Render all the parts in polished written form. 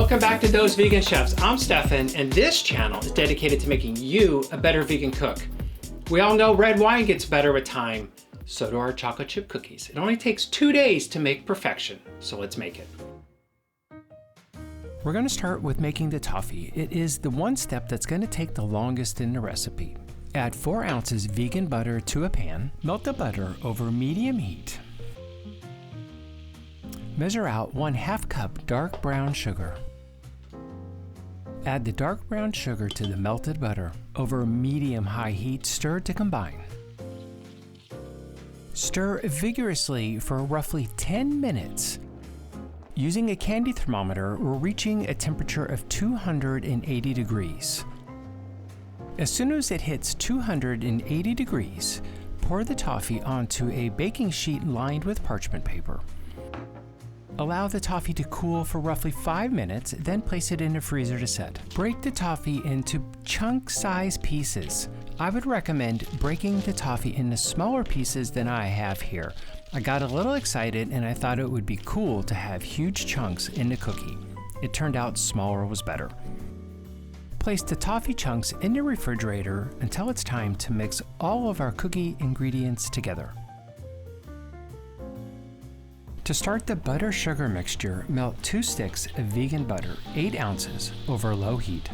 Welcome back to Those Vegan Chefs. I'm Stefan, and this channel is dedicated to making you a better vegan cook. We all know red wine gets better with time. So do our chocolate chip cookies. It only takes 2 days to make perfection. So let's make it. We're going to start with making the toffee. It is the one step that's going to take the longest in the recipe. Add 4 ounces vegan butter to a pan. Melt the butter over medium heat. Measure out 1/2 cup dark brown sugar. Add the dark brown sugar to the melted butter. Over medium-high heat, stir to combine. Stir vigorously for roughly 10 minutes. Using a candy thermometer, we're reaching a temperature of 280 degrees. As soon as it hits 280 degrees, pour the toffee onto a baking sheet lined with parchment paper. Allow the toffee to cool for roughly 5 minutes, then place it in a freezer to set. Break the toffee into chunk-sized pieces. I would recommend breaking the toffee into smaller pieces than I have here. I got a little excited and I thought it would be cool to have huge chunks in the cookie. It turned out smaller was better. Place the toffee chunks in the refrigerator until it's time to mix all of our cookie ingredients together. To start the butter-sugar mixture, melt 2 sticks of vegan butter, 8 ounces, over low heat.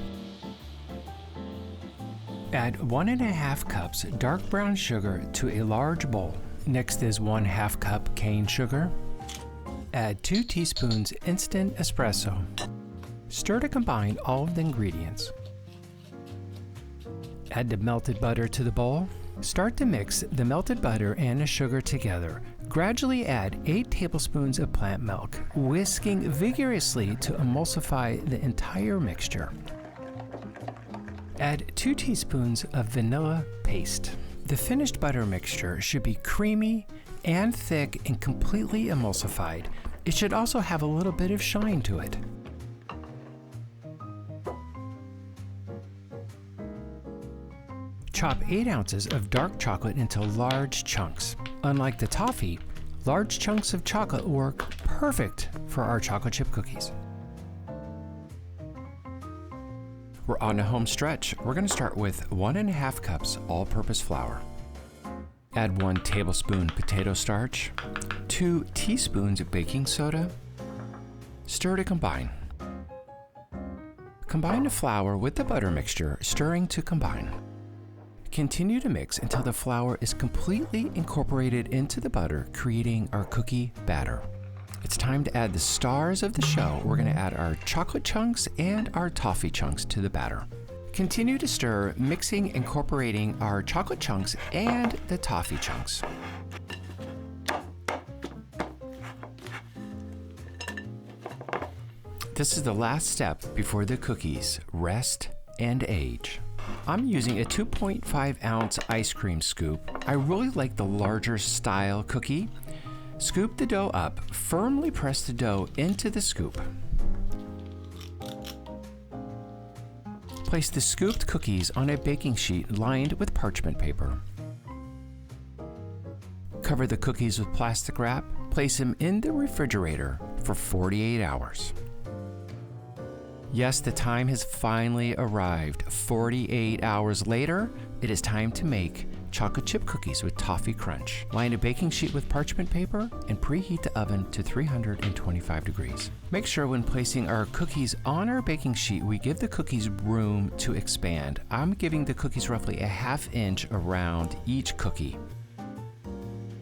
Add 1.5 cups dark brown sugar to a large bowl. Next is 1/2 cup cane sugar. Add 2 teaspoons instant espresso. Stir to combine all of the ingredients. Add the melted butter to the bowl. Start to mix the melted butter and the sugar together. Gradually add 8 tablespoons of plant milk, whisking vigorously to emulsify the entire mixture. Add 2 teaspoons of vanilla paste. The finished butter mixture should be creamy and thick and completely emulsified. It should also have a little bit of shine to it. Chop 8 ounces of dark chocolate into large chunks. Unlike the toffee, large chunks of chocolate work perfect for our chocolate chip cookies. We're on the home stretch. We're going to start with 1.5 cups all-purpose flour. Add 1 tablespoon potato starch, 2 teaspoons of baking soda. Stir to combine. Combine the flour with the butter mixture, stirring to combine. Continue to mix until the flour is completely incorporated into the butter, creating our cookie batter. It's time to add the stars of the show. We're going to add our chocolate chunks and our toffee chunks to the batter. Continue to stir, mixing, incorporating our chocolate chunks and the toffee chunks. This is the last step before the cookies rest and age. I'm using a 2.5 ounce ice cream scoop. I really like the larger style cookie. Scoop the dough up, firmly press the dough into the scoop. Place the scooped cookies on a baking sheet lined with parchment paper. Cover the cookies with plastic wrap. Place them in the refrigerator for 48 hours. Yes, the time has finally arrived. 48 hours later, it is time to make chocolate chip cookies with toffee crunch. Line a baking sheet with parchment paper and preheat the oven to 325 degrees. Make sure when placing our cookies on our baking sheet, we give the cookies room to expand. I'm giving the cookies roughly a 1/2 inch around each cookie.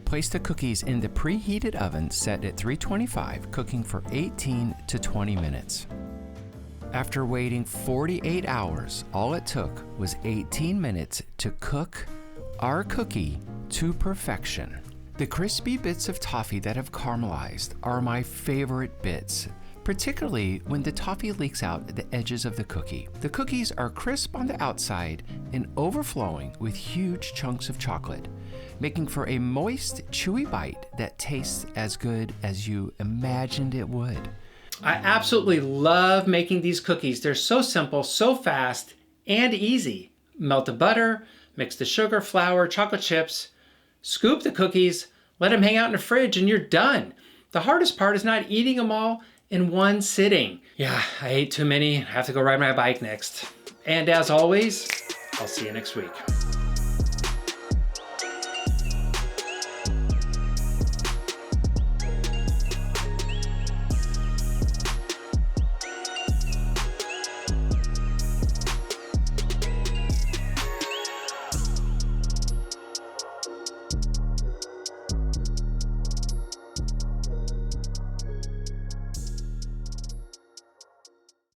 Place the cookies in the preheated oven set at 325, cooking for 18 to 20 minutes. After waiting 48 hours, all it took was 18 minutes to cook our cookie to perfection. The crispy bits of toffee that have caramelized are my favorite bits, particularly when the toffee leaks out at the edges of the cookie. The cookies are crisp on the outside and overflowing with huge chunks of chocolate, making for a moist, chewy bite that tastes as good as you imagined it would. I absolutely love making these cookies. They're so simple, so fast, and easy. Melt the butter, mix the sugar, flour, chocolate chips, scoop the cookies, let them hang out in the fridge, and you're done. The hardest part is not eating them all in one sitting. Yeah, I ate too many. I have to go ride my bike next. And as always, I'll see you next week.